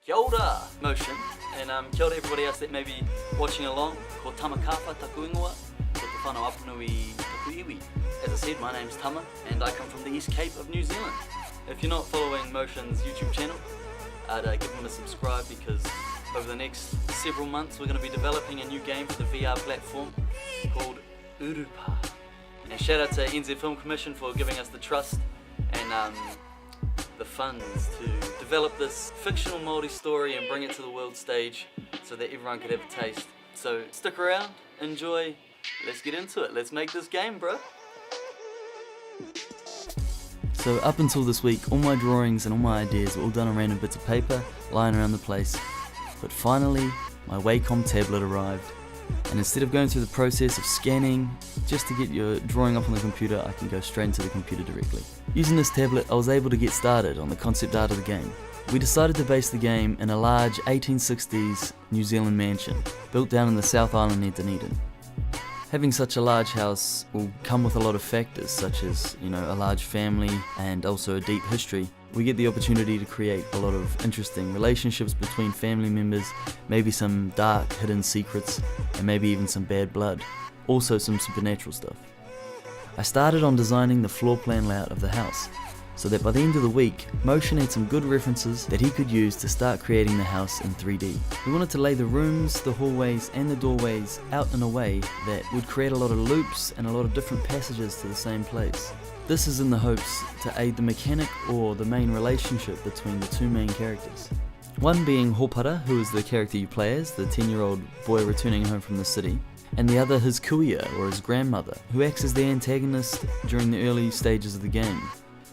Kia ora, Motion, and kia ora everybody else that may be watching along. Ko Tama Kawha taku ingoa, ko te whanau apunui taku iwi. As I said, my name's Tama, and I come from the East Cape of New Zealand. If you're not following Motion's YouTube channel, I'd give him a subscribe because over the next several months we're going to be developing a new game for the VR platform called Urupa. And shout out to NZ Film Commission for giving us the trust and the funds to develop this fictional Māori story and bring it to the world stage so that everyone could have a taste. So stick around, enjoy, let's get into it. Let's make this game, bro. So up until this week, all my drawings and all my ideas were all done on random bits of paper lying around the place. But finally, my Wacom tablet arrived. And instead of going through the process of scanning just to get your drawing up on the computer, I can go straight into the computer directly. Using this tablet, I was able to get started on the concept art of the game. We decided to base the game in a large 1860s New Zealand mansion, built down in the South Island near Dunedin. Having such a large house will come with a lot of factors, such as, a large family and also a deep history. We get the opportunity to create a lot of interesting relationships between family members, maybe some dark hidden secrets, and maybe even some bad blood. Also some supernatural stuff. I started on designing the floor plan layout of the house, so that by the end of the week, Motion had some good references that he could use to start creating the house in 3D. We wanted to lay the rooms, the hallways and the doorways out in a way that would create a lot of loops and a lot of different passages to the same place. This is in the hopes to aid the mechanic or the main relationship between the two main characters. One being Hopara, who is the character you play as, the 10-year-old boy returning home from the city, and the other his kuia, or his grandmother, who acts as the antagonist during the early stages of the game.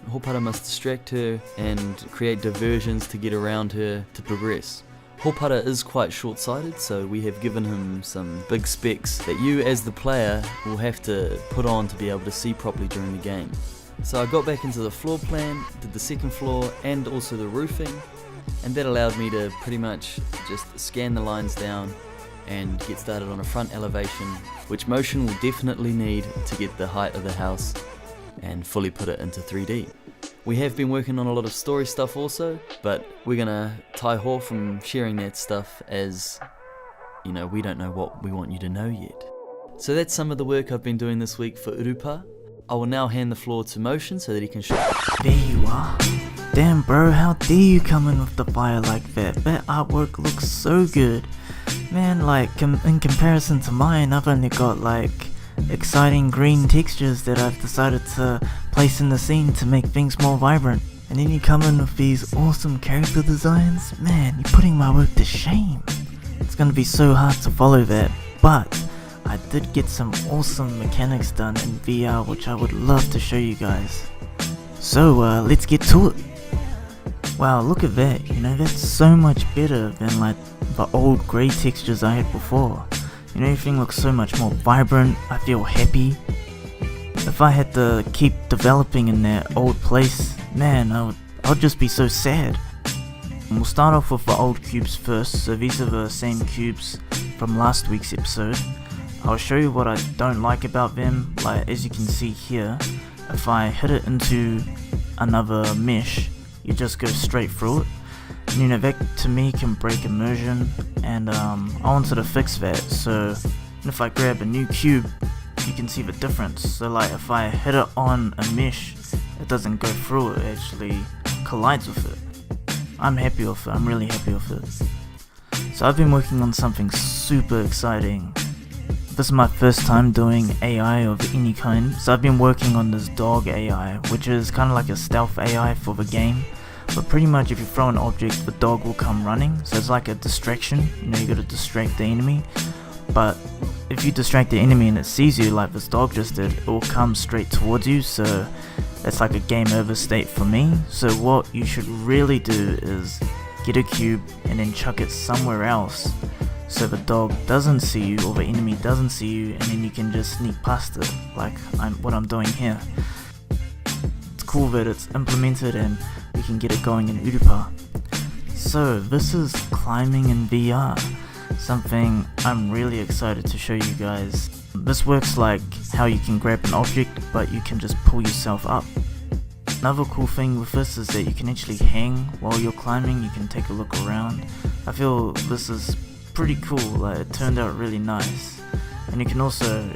Hopara must distract her and create diversions to get around her to progress. Hopara is quite short-sighted, so we have given him some big specs that you as the player will have to put on to be able to see properly during the game. So I got back into the floor plan, did the second floor and also the roofing, and that allowed me to pretty much just scan the lines down and get started on a front elevation, which Motion will definitely need to get the height of the house and fully put it into 3D. We have been working on a lot of story stuff also, but we're gonna tie ho from sharing that stuff as, we don't know what we want you to know yet. So that's some of the work I've been doing this week for Urupa. I will now hand the floor to Motion so that he can show. There you are. Damn bro, how dare you come in with the fire like that? That artwork looks so good. Man, in comparison to mine, I've only got exciting green textures that I've decided to place in the scene to make things more vibrant. And then you come in with these awesome character designs. Man, you're putting my work to shame. It's gonna be so hard to follow that, but I did get some awesome mechanics done in VR which I would love to show you guys. So let's get to it. Wow, look at that, that's so much better than the old grey textures I had before. Everything looks so much more vibrant, I feel happy. If I had to keep developing in that old place, man, I would just be so sad. And we'll start off with the old cubes first, so these are the same cubes from last week's episode. I'll show you what I don't like about them, as you can see here, if I hit it into another mesh, you just go straight through it. That to me can break immersion, and I wanted to fix that, so if I grab a new cube, you can see the difference. So if I hit it on a mesh, it doesn't go through it, it actually collides with it. I'm happy with it, I'm really happy with it. So I've been working on something super exciting. This is my first time doing AI of any kind, so I've been working on this dog AI, which is kind of like a stealth AI for the game. But pretty much if you throw an object, the dog will come running, so it's like a distraction, you gotta distract the enemy. But if you distract the enemy and it sees you like this dog just did, it will come straight towards you, so that's like a game over state for me. So what you should really do is get a cube and then chuck it somewhere else, so the dog doesn't see you or the enemy doesn't see you, and then you can just sneak past it, like what I'm doing here. It's cool that it's implemented and we can get it going in Urupa. So this is climbing in VR, something I'm really excited to show you guys. This works like how you can grab an object, but you can just pull yourself up. Another cool thing with this is that you can actually hang while you're climbing, you can take a look around. I feel this is pretty cool, like it turned out really nice. And you can also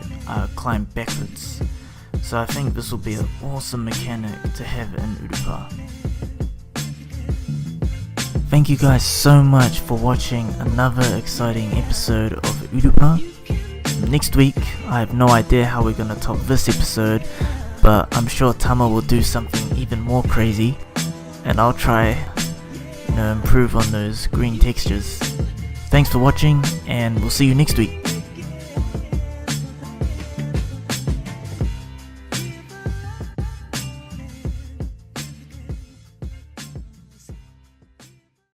climb backwards. So I think this will be an awesome mechanic to have in Urupa. Thank you guys so much for watching another exciting episode of Urupa. Next week, I have no idea how we're gonna top this episode, but I'm sure Tama will do something even more crazy, and I'll try, improve on those green textures. Thanks for watching, and we'll see you next week.